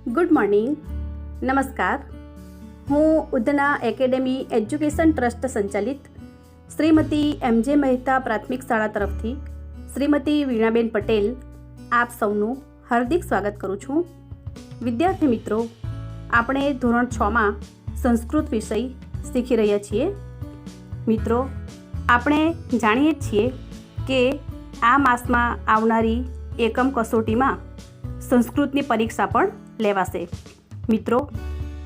Good morning. નમસ્કાર. હું Udhna academy education trust સંચાલિત શ્રીમતી એમ.જે. મહેતા પ્રાથમિક શાળા તરફથી શ્રીમતી વીણાબેન પટેલ આપ સૌનું હાર્દિક સ્વાગત કરું છું. વિદ્યાર્થી મિત્રો, આપણે ધોરણ 6માં સંસ્કૃત વિષય શીખી રહ્યા છીએ. મિત્રો, આપણે જાણીએ છીએ કે આ માસમાં આવનારી એકમ કસોટીમાં સંસ્કૃતની પરીક્ષા પણ લેવાશે. મિત્રો,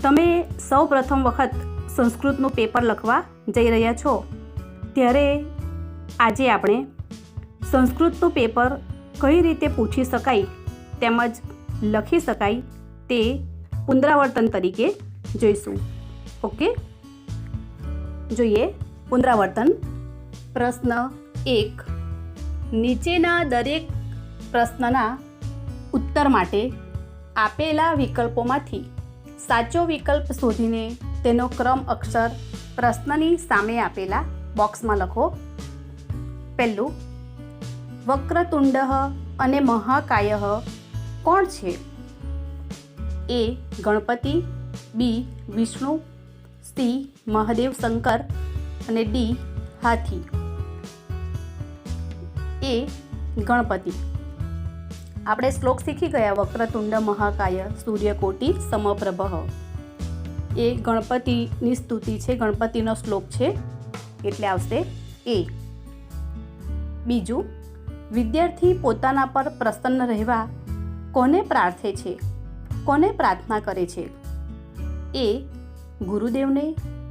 તમે સૌ પ્રથમ વખત સંસ્કૃતનું પેપર લખવા જઈ રહ્યા છો ત્યારે આજે આપણે સંસ્કૃતનું પેપર કઈ રીતે પૂછી શકાય તેમજ લખી શકાય તે પુનરાવર્તન તરીકે જોઈશું. ઓકે, જોઈએ પુનરાવર્તન. પ્રશ્ન 1. નીચેના દરેક પ્રશ્નના ઉત્તર માટે આપેલા વિકલ્પોમાંથી સાચો વિકલ્પ શોધીને તેનો ક્રમ અક્ષર પ્રશ્નની સામે આપેલા બોક્સમાં લખો. પહેલું, વક્રતુંડ અને મહાકાય કોણ છે? એ. ગણપતિ, બી. વિષ્ણુ, સી. મહાદેવ શંકર અને ડી. હાથી. એ. ગણપતિ. આપણે શ્લોક શીખી ગયા. વક્રતુંડ મહાકાય સૂર્યકોટી સમપ્રભ. એ ગણપતિની સ્તુતિ છે, ગણપતિનો શ્લોક છે, એટલે આવશે એ. બીજું, વિદ્યાર્થી પોતાના પર પ્રસન્ન રહેવા કોને પ્રાર્થે છે, કોને પ્રાર્થના કરે છે? એ. ગુરુદેવને,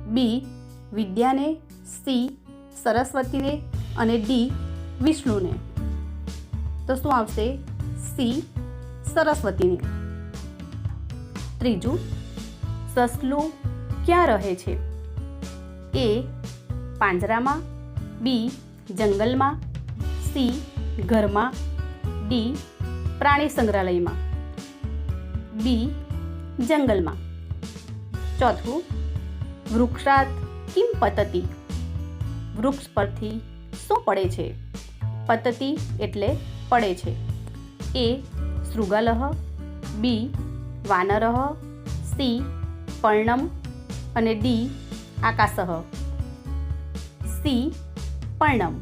બી. વિદ્યાને, સી. સરસ્વતીને અને ડી. વિષ્ણુને. તો શું આવશે? સી. સરસ્વતીને. ત્રીજું, સસલું ક્યાં રહે છે? એ. પાંજરામાં, બી. જંગલમાં, સી. ઘરમાં, ડી. પ્રાણી સંગ્રહાલયમાં. બી. જંગલમાં. ચોથું, વૃક્ષાત કિમ પતતી? વૃક્ષ પરથી શું પડે છે? પતતી એટલે પડે છે. એ. શૃગાલઃ, બી. વાનરઃ, સી. પર્ણમ અને ડી. આકાશઃ. સી. પર્ણમ.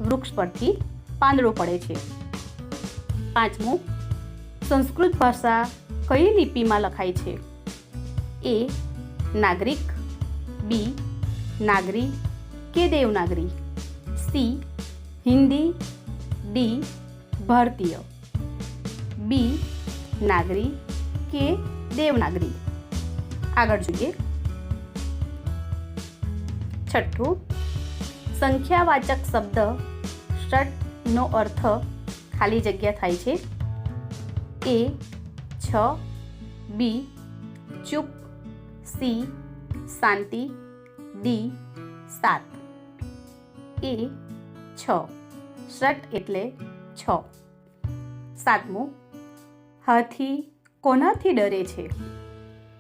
વૃક્ષ પરથી પાંદડું પડે છે. પાંચમું, સંસ્કૃત ભાષા કઈ લિપિમાં લખાય છે? એ. નાગરિક, બી. નાગરી કે દેવનાગરી, સી. હિન્દી, ડી. ભારતીય. બી. નાગરી કે દેવનાગરી. આગળ જોઈએ. છઠ્ઠું, સંખ્યાવાચક શબ્દ ષટનો અર્થ ખાલી જગ્યા થાય છે. એ. 6, બી. ચૂપ, સી. શાંતિ, ડી. 7. એ. 6. ષટ એટલે 6. સાતમું, હાથી કોનાથી ડરે છે?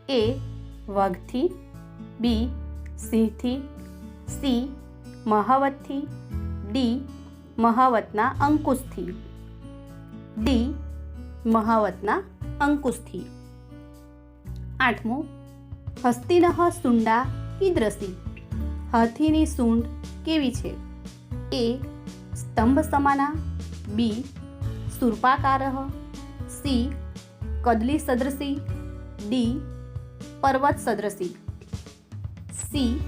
એ. વાઘથી, બી. સિંહથી, સી. મહાવતથી, ડી. મહાવતના અંકુશથી. ડી. મહાવતના અંકુશથી. આઠમું, હસ્તિનઃ શુંડા કીદૃશી? હાથીની સૂંઢ કેવી છે? એ. સ્તંભ સમાના, બી. શૂર્પાકારઃ, સી. કદલી સદૃશી, ડી. પર્વત સદૃશી. સી.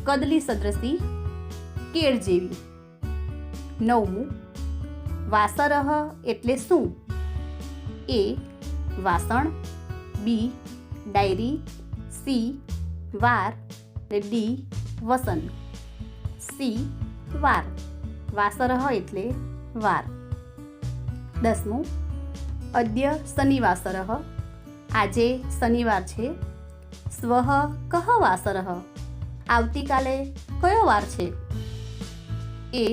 કદલી સદૃશી, કેળ જેવી. નવમું, વાસરઃ એટલે શું? એ. વાસણ, બી. Diary, C. વાર અને ડી. વસન. સી. વાર. વાસરઃ એટલે વાર. 10મું, અદ્ય શનિવાસરઃ આજે શનિવાર છે. સ્વઃ કઃ વાસરઃ આવતીકાલે કયો વાર છે? એ.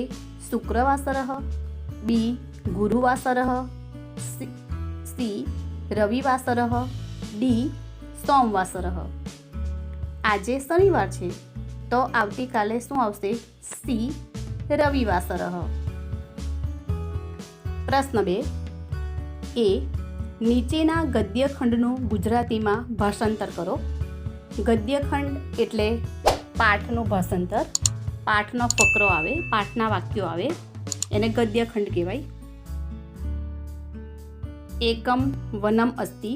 શુક્રવાસરઃ, બી. ગુરુવાસરઃ, સી. રવિવાસરઃ, ડી. સોમવાસરઃ. આજે શનિવાર છે તો આવતીકાલે શું આવશે? સી. રવિવાસરઃ. પ્રશ્ન 2. એ. નીચેના ગદ્યખંડનું ગુજરાતીમાં ભાષાંતર કરો. ગદ્યખંડ એટલે પાઠનું ભાષાંતર. પાઠનો ફકરો આવે, પાઠના વાક્યો આવે, એને ગદ્યખંડ કહેવાય. એકમ વનમ અસ્તિ,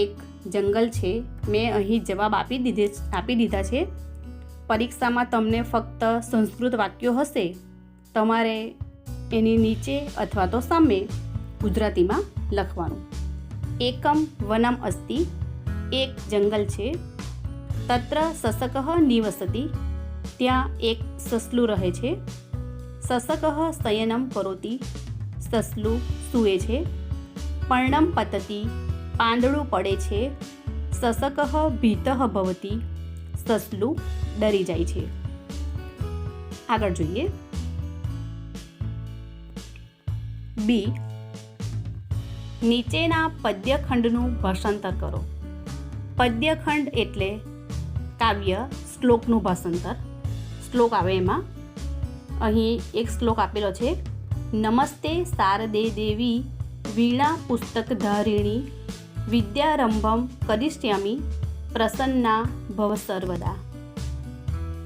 એક જંગલ છે. મેં અહીં જવાબ આપી દીધા છે. પરીક્ષામાં તમને ફક્ત સંસ્કૃત વાક્યો હશે, તમારે એની નીચે અથવા તો સામે ગુજરાતીમાં લખવાનું. એકમ વનમ અસ્તિ, એક જંગલ છે. તત્ર સસકઃ નિવસતિ, ત્યાં એક સસલું રહે છે. સસકઃ શયનમ કરોતિ, સસલું સૂએ છે. પર્ણમ પતતિ, પાંદડું પડે છે. સસકઃ ભીતઃ ભવતિ, સસલું ડરી જાય છે. આગળ જોઈએ. બી, નીચેના પદ્યખંડનું ભાષાંતર કરો. પદ્યખંડ એટલે કાવ્ય, શ્લોકનું ભાષાંતર. શ્લોક આવે એમાં અહીં એક શ્લોક આપેલો છે. નમસ્તે શારદે દેવી વીણા પુસ્તકધારિણી, વિદ્યારંભમ કરિષ્યામિ, પ્રસન્ના ભવ સર્વદા.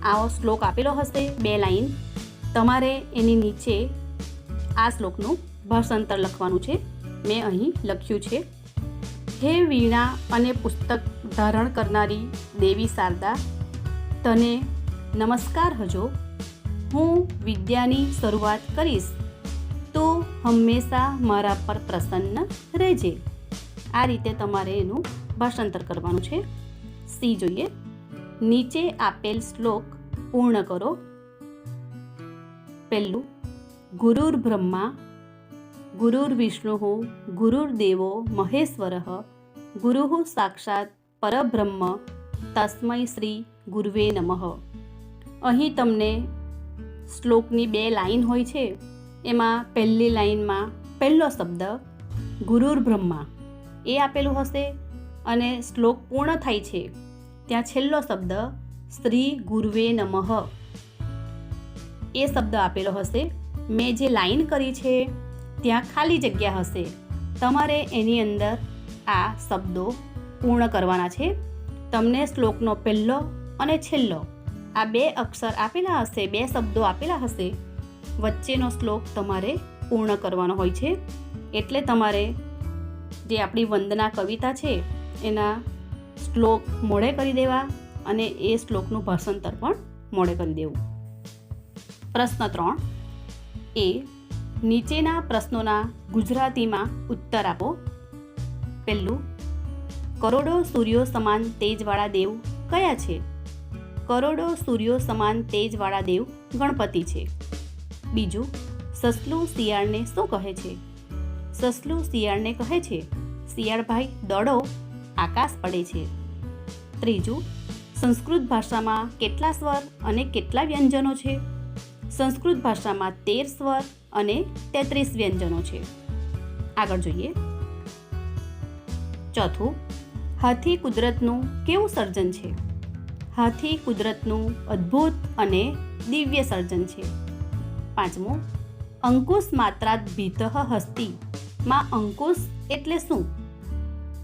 આવો શ્લોક આપેલો હશે, 2 લાઈન. તમારે એની નીચે આ શ્લોકનું ભાષાંતર લખવાનું છે. મેં અહીં લખ્યું છે. હે વીણા અને પુસ્તક ધારણ કરનારી દેવી શારદા, તને નમસ્કાર હજો. હું વિદ્યાની શરૂઆત કરીશ, તો હંમેશા મારા પર પ્રસન્ન રહેજે. આ રીતે તમારે એનું ભાષાંતર કરવાનું છે. સી જોઈએ. નીચે આપેલ શ્લોક પૂર્ણ કરો. પહેલું, ગુરુર બ્રહ્મા ગુરુર વિષ્ણુ ગુરુર્દેવો મહેશ્વરઃ, ગુરુઃ સાક્ષાત પરબ્રહ્મ, તસ્મૈ શ્રી ગુરુવે નમઃ. અહીં તમને શ્લોકની 2 લાઈન હોય છે. એમાં પહેલી લાઈનમાં પહેલો શબ્દ ગુરુર બ્રહ્મા એ આપેલું હશે, અને શ્લોક પૂર્ણ થાય છે ત્યાં છેલ્લો શબ્દ શ્રી ગુરુવે નમઃ એ શબ્દ આપેલો હશે. મેં જે લાઈન કરી છે ત્યાં ખાલી જગ્યા હશે. તમારે એની અંદર આ શબ્દો પૂર્ણ કરવાના છે. તમને શ્લોકનો પહેલો અને છેલ્લો આ 2 અક્ષર આપેલા હશે, 2 શબ્દો આપેલા હશે. વચ્ચેનો શ્લોક તમારે પૂર્ણ કરવાનો હોય છે. એટલે તમારે જે આપણી વંદના કવિતા છે એના શ્લોક મોડે કરી દેવા, અને એ શ્લોકનું ભાષાંતર પણ મોડે કરી દેવું. પ્રશ્ન 3 એ, નીચેના પ્રશ્નોના ગુજરાતીમાં ઉત્તર આપો. પહેલું, કરોડો સૂર્યો સમાન તેજવાળા દેવ કયા છે? કરોડો સૂર્યો સમાન તેજવાળા દેવ ગણપતિ છે. બીજું, સસલું શિયાળને શું કહે છે? સસલું શિયાળને કહે છે, શિયાળભાઈ દોડો, આકાશ પડે છે. ત્રીજું, સંસ્કૃત ભાષામાં કેટલા સ્વર અને કેટલા વ્યંજનો છે? સંસ્કૃત ભાષામાં 13 સ્વર અને 33 વ્યંજનો છે. આગળ જોઈએ. ચોથું, હાથી કુદરતનું કેવું સર્જન છે? હાથી કુદરતનું અદ્ભુત અને દિવ્ય સર્જન છે. પાંચમું, અંકુશ માત્રાત ભીતઃ હસ્તી માં અંકુશ એટલે શું?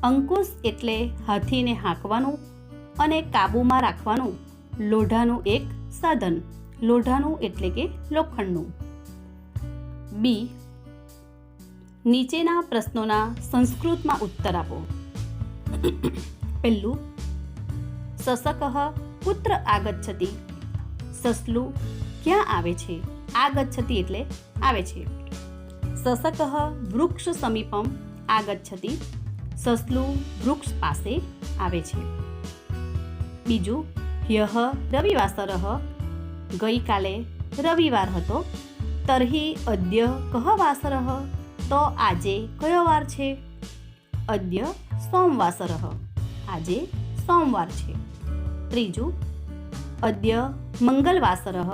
અંકુશ એટલે હાથીને હાંકવાનું અને કાબૂમાં રાખવાનું લોઢાનું એક સાધન. લોઢાનું એટલે કે લોખંડનું. બી, નીચેના પ્રશ્નોના સંસ્કૃતમાં ઉત્તર આપો. પહેલું, સસકઃ કુત્ર આગચ્છતિ? સસલું ક્યાં આવે છે? આગચ્છતિ એટલે આવે છે. સસકઃ વૃક્ષ સમીપમ આગચ્છતિ? સસલું વૃક્ષ પાસે આવે છે. બીજું, હ્યઃ રવિવાસરઃ? ગઈકાલે રવિવાર હતો. તર્હિ અદ્ય કઃ વાસરઃ? તો આજે કયો વાર છે? અદ્ય સોમવાસરઃ? આજે સોમવાર છે. ત્રીજું, અદ્ય મંગલવાસરઃ?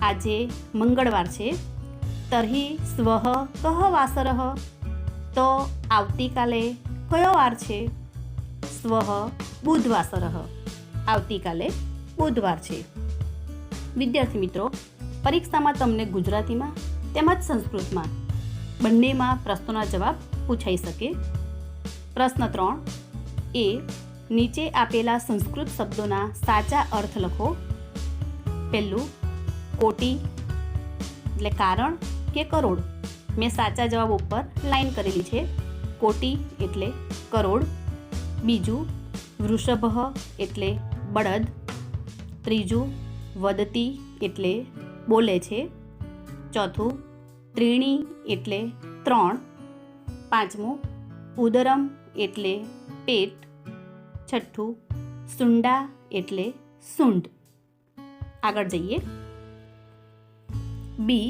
આજે મંગળવાર છે. તર્હિ સ્વઃ કઃ વાસરઃ? તો આવતીકાલે કયો વાર છે? સ્વઃ બુધવાસરઃ? આવતીકાલે બુધવાર છે. વિદ્યાર્થી મિત્રો, પરીક્ષામાં તમને ગુજરાતીમાં તેમજ સંસ્કૃતમાં બંનેમાં પ્રશ્નોના જવાબ પૂછાઈ શકે. પ્રશ્ન 3 એ નીચે આપેલા સંસ્કૃત શબ્દોના સાચા અર્થ લખો. પહેલું કોટી એટલે કારણ કે કરોડ. મેં સાચા જવાબ ઉપર લાઈન કરેલી છે. કોટી એટલે કરોડ. બીજું વૃષભ એટલે બળદ. ત્રીજું વદતી એટલે બોલે છે. ચોથું ત્રીણી એટલે 3. પાંચમું ઉદરમ એટલે પેટ. છઠ્ઠું સુંડા એટલે સૂંઢ. આગળ જઈએ. બી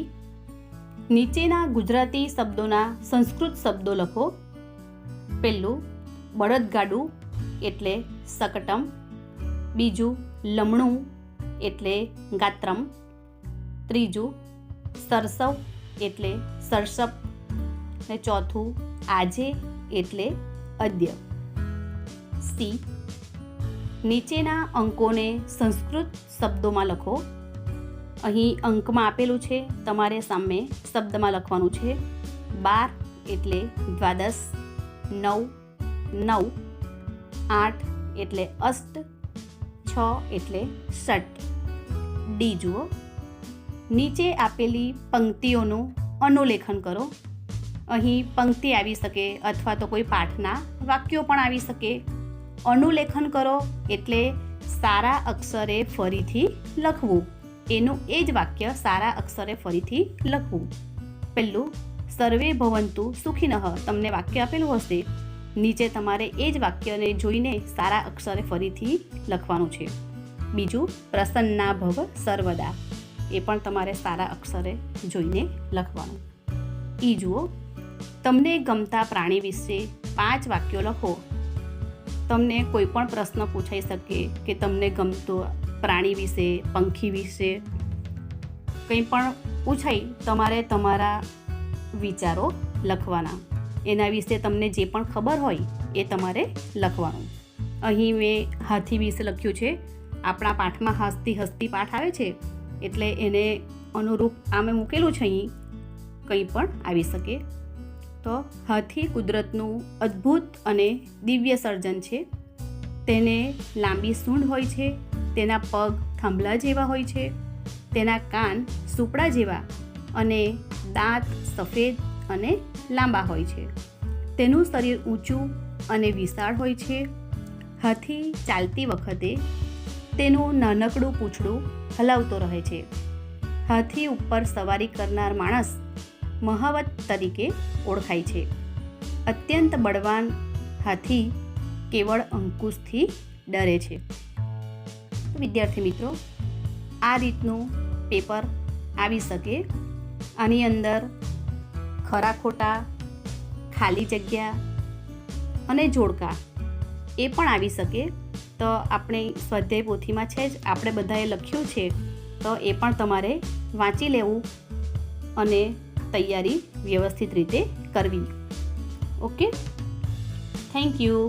નીચેના ગુજરાતી શબ્દોના સંસ્કૃત શબ્દો લખો. પહેલું બળદગાડું એટલે શકટમ. બીજું લમણું એટલે ગાત્રમ. ત્રીજું સરસવ એટલે સરસપ. અને ચોથું આજે એટલે અદ્ય. સી નીચેના અંકોને સંસ્કૃત શબ્દોમાં લખો. અહીં અંકમાં આપેલું છે, તમારે સામે શબ્દમાં લખવાનું છે. 12 એટલે દ્વાદશ. 9 9. 8 એટલે અષ્ટ. 6 એટલે ષટ. ડી જુઓ. નીચે આપેલી પંક્તિઓનું અનુલેખન કરો. અહીં પંક્તિ આવી શકે અથવા તો કોઈ પાઠના વાક્યો પણ આવી શકે. અનુલેખન કરો એટલે સારા અક્ષરે ફરીથી લખવું. એનું એ જ વાક્ય સારા અક્ષરે ફરીથી લખવું. પહેલું સર્વે ભવંતુ સુખિનઃ. તમને વાક્ય આપેલું હશે, નીચે તમારે એ જ વાક્યને જોઈને સારા અક્ષરે ફરીથી લખવાનું છે. બીજું પ્રસન્ના ભવ સર્વદા. એ પણ તમારે સારા અક્ષરે જોઈને લખવાનું. ઈ જુઓ. તમને ગમતા પ્રાણી વિશે 5 વાક્યો લખો. તમને કોઈ પણ પ્રશ્ન પૂછાઈ શકે કે તમને ગમતો પ્રાણી વિશે, પંખી વિશે કંઈ પણ પૂછાય, તમારે તમારા વિચારો લખવાના. એના વિશે તમને જે પણ ખબર હોય એ તમારે લખવાનું. અહીં મેં હાથી વિશે લખ્યું છે. આપણા પાઠમાં હસતી હસતી પાઠ આવે છે એટલે એને અનુરૂપ આમે મૂકેલું છે. અહીં કંઈ પણ આવી શકે. તો હાથી કુદરતનું અદ્ભુત અને દિવ્ય સર્જન છે. તેને લાંબી સૂંઢ હોય છે. તેના પગ થાંભલા જેવા હોય છે. તેના કાન સુપડા જેવા અને દાંત સફેદ અને લાંબા હોય છે. તેનું શરીર ઊંચું અને વિશાળ હોય છે. હાથી ચાલતી વખતે તેનું નાનકડું પૂંછડું હલાવતો રહે છે. હાથી ઉપર સવારી કરનાર માણસ મહાવત તરીકે ઓળખાય છે. અત્યંત બળવાન હાથી કેવળ અંકુશથી ડરે છે. વિદ્યાર્થી મિત્રો, આ રીતનું પેપર આવી શકે. આની અંદર ખરા ખોટા, ખાલી જગ્યા અને જોડકા એ પણ આવી શકે. તો આપણે સ્વાધ્યાય પોથીમાં છે જ, આપણે બધાએ લખ્યું છે. તો એ પણ તમારે વાંચી લેવું અને તૈયારી વ્યવસ્થિત રીતે કરવી. Okay, thank you.